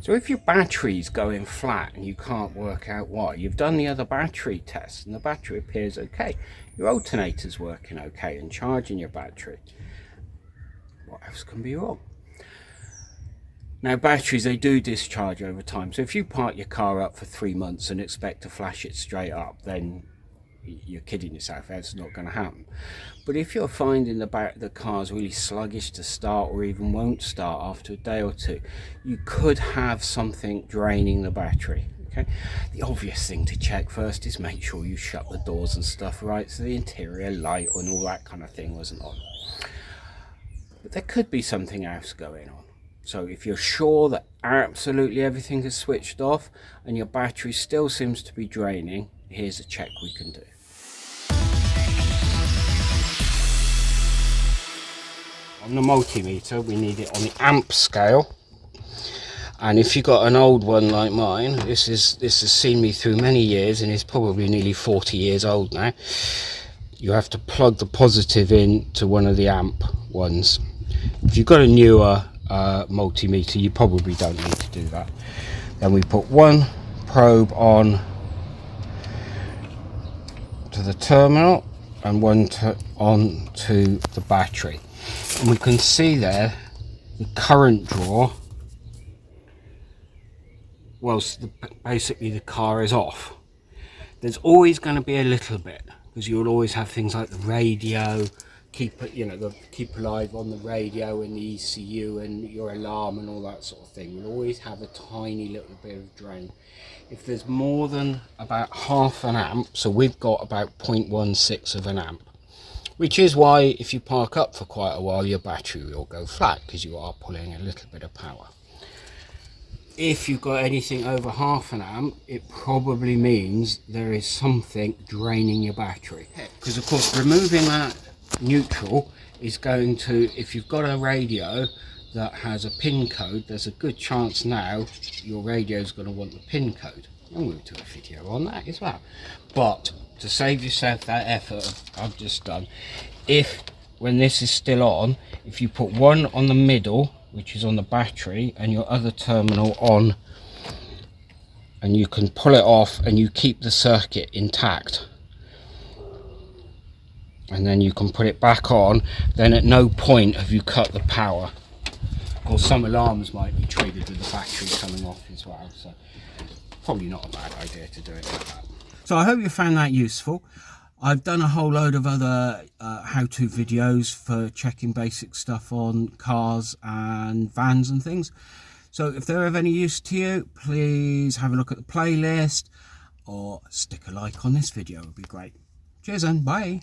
So if your battery's going flat and you can't work out why, you've done the other battery tests and the battery appears okay, your alternator's working okay and charging your battery, what else can be wrong? Now batteries, they do discharge over time, so if you park your car up for 3 months and expect to flash it straight up, then you're kidding yourself. That's not going to happen. But if you're finding the car's really sluggish to start or even won't start after a day or two, you could have something draining the battery. Okay, the obvious thing to check first is make sure you shut the doors and stuff right, so the interior light and all that kind of thing wasn't on. But there could be something else going on. So if you're sure that absolutely everything is switched off and your battery still seems to be draining, here's a check we can do. On the multimeter, we need it on the amp scale. And if you've got an old one like mine, this has seen me through many years and is probably nearly 40 years old now. You have to plug the positive in to one of the amp ones. If you've got a newer multimeter, you probably don't need to do that. Then we put one probe on to the terminal and one on to the battery, and we can see there the current draw whilst basically the car is off. There's always going to be a little bit, because you'll always have things like the radio, keep alive on the radio and the ECU and your alarm and all that sort of thing. You'll always have a tiny little bit of drain. If there's more than about half an amp, so we've got about 0.16 of an amp, which is why if you park up for quite a while your battery will go flat, because you are pulling a little bit of power. If you've got anything over half an amp, it probably means there is something draining your battery, because of course removing that neutral is going to, if you've got a radio that has a pin code, there's a good chance now your radio is going to want the pin code, and we'll do a video on that as well. But to save yourself that effort I've just done, if when this is still on, if you put one on the middle, which is on the battery, and your other terminal on, and you can pull it off and you keep the circuit intact, and then you can put it back on, then at no point have you cut the power. Or some alarms might be triggered with the battery coming off as well, so probably not a bad idea to do it like that. So I hope you found that useful. I've done a whole load of other how-to videos for checking basic stuff on cars and vans and things. So if they're of any use to you, please have a look at the playlist or stick a like on this video, it would be great. Cheers and bye.